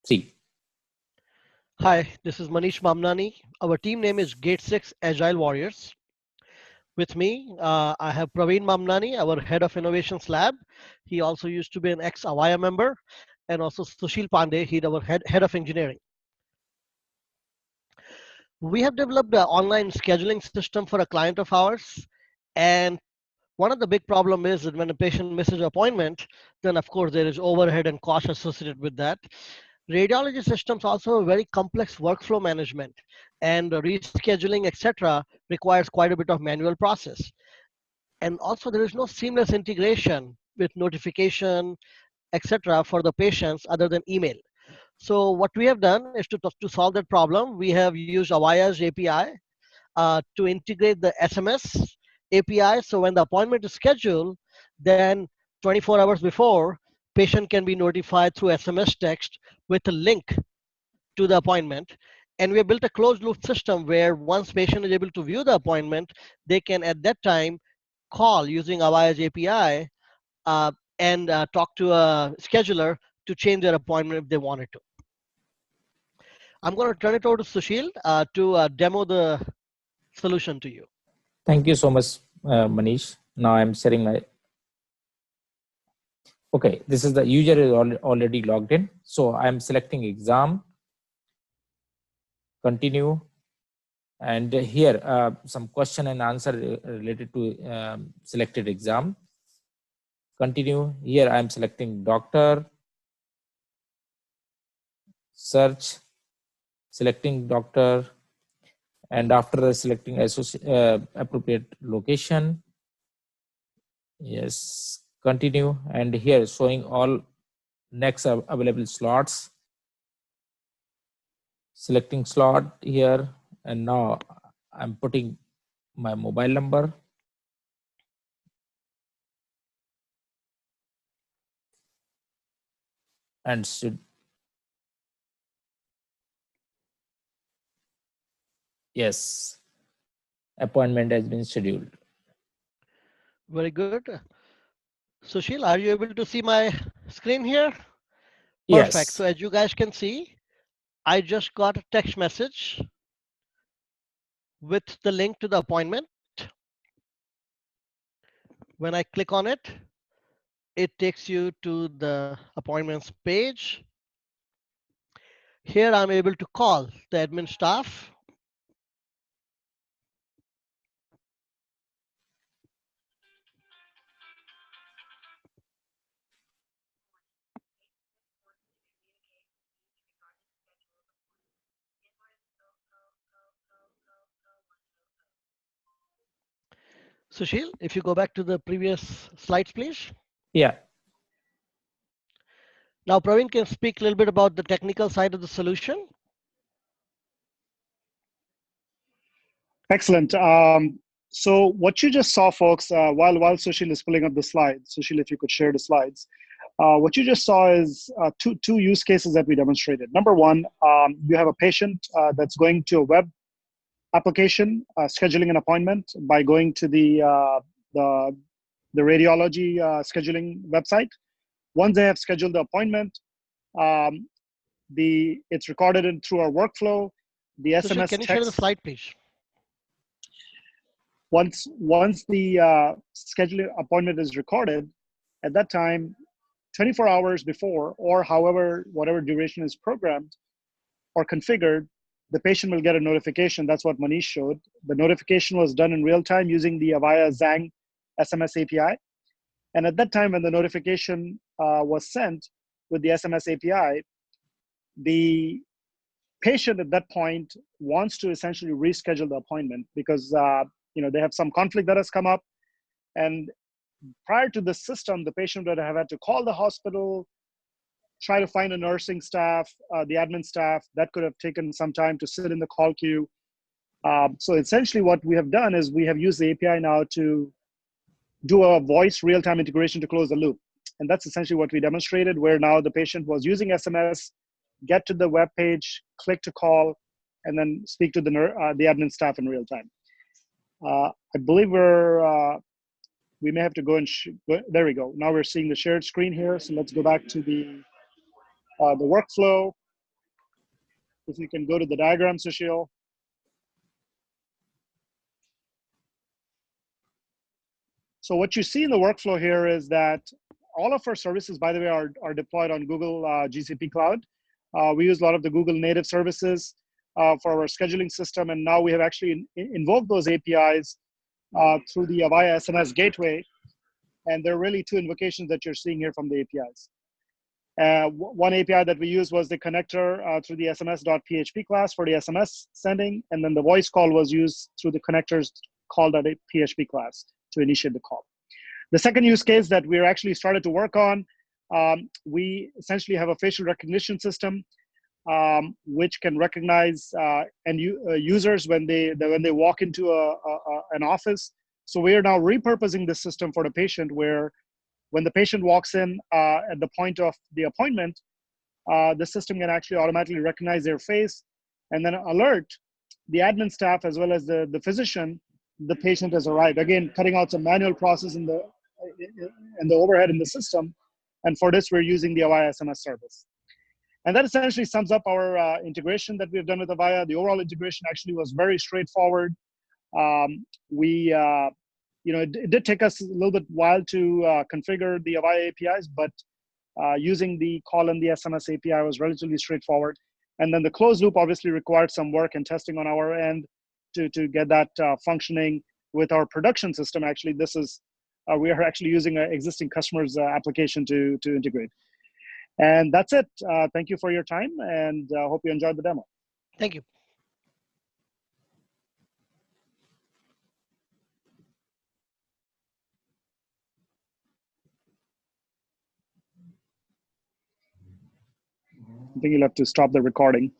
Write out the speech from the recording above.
See. Hi, this is Manish Mamnani. Our team name is Gate6 Agile Warriors. With me, I have Praveen Mamnani, our head of innovations lab. He also used to be an ex-Avaya member, and also Sushil Pandey, he's our head of engineering. We have developed an online scheduling system for a client of ours, and one of the big problem is that when a patient misses an appointment, then of course there is overhead and cost associated with that. Radiology systems also have very complex workflow management, and rescheduling, etc., requires quite a bit of manual process. And also there is no seamless integration with notification, etc., for the patients other than email. So what we have done is to solve that problem, we have used Avaya's API to integrate the SMS API. So when the appointment is scheduled, then 24 hours before, patient can be notified through SMS text with a link to the appointment. And we have built a closed loop system where once patient is able to view the appointment, they can at that time call using Avaya's API and talk to a scheduler to change their appointment if they wanted to. I'm going to turn it over to Sushil to demo the solution to you. Thank you so much, Manish. Now I'm sharing my. Okay, this is the user is already logged in. So I'm selecting exam, continue. And here, some question and answer related to selected exam. Continue. Here I'm selecting doctor, search, selecting doctor, and after selecting appropriate location, yes, continue. And here showing all next available slots, selecting slot here, and now I'm putting my mobile number. And should, yes, appointment has been scheduled. Very good. Sushil, are you able to see my screen here? Perfect. Yes. So as you guys can see, I just got a text message with the link to the appointment. When I click on it, it takes you to the appointments page. Here I'm able to call the admin staff. Sushil, if you go back to the previous slides, please. Yeah. Now Praveen can speak a little bit about the technical side of the solution. Excellent. So what you just saw, folks, while Sushil is pulling up the slides, Sushil, if you could share the slides, what you just saw is two use cases that we demonstrated. Number one, you have a patient that's going to a web application, scheduling an appointment by going to the radiology scheduling website. Once they have scheduled the appointment, it's recorded through our workflow. The Sushil, SMS can you share the text. slide, please? Once the scheduling appointment is recorded, at that time, 24 hours before, or whatever duration is programmed or configured, the patient will get a notification. That's what Manish showed. The notification was done in real time using the Avaya Zang SMS API. And at that time, when the notification was sent with the SMS API, the patient at that point wants to essentially reschedule the appointment because they have some conflict that has come up. And prior to the system, the patient would have had to call the hospital, try to find a nursing staff, the admin staff. That could have taken some time to sit in the call queue. So essentially what we have done is we have used the API now to do a voice real-time integration to close the loop. And that's essentially what we demonstrated, where now the patient was using SMS, get to the web page, click to call, and then speak to the admin staff in real time. I believe we may have to go and there we go. Now we're seeing the shared screen here. So let's go back to the workflow. If you can go to the diagram, Sushil. So what you see in the workflow here is that all of our services, by the way, are deployed on Google GCP Cloud. We use a lot of the Google native services for our scheduling system, and now we have actually invoked those APIs through the Avaya SMS gateway. And there are really two invocations that you're seeing here from the APIs. One API that we used was the connector through the SMS.php class for the SMS sending, and then the voice call was used through the connectors call.php class to initiate the call. The second use case that we're actually started to work on, we essentially have a facial recognition system which can recognize users when they walk into an office. So we are now repurposing this system for the patient, where when the patient walks in at the point of the appointment, the system can actually automatically recognize their face and then alert the admin staff as well as the physician the patient has arrived. Again, cutting out some manual process in the overhead in the system. And for this, we're using the Avaya SMS service. And that essentially sums up our integration that we've done with Avaya. The overall integration actually was very straightforward. It did take us a little bit while to configure the Avaya APIs, but using the call and the SMS API was relatively straightforward. And then the closed loop obviously required some work and testing on our end to get that functioning with our production system. Actually, this is we are actually using an existing customer's application to integrate. And that's it. Thank you for your time, and hope you enjoyed the demo. Thank you. I think you'll have to stop the recording.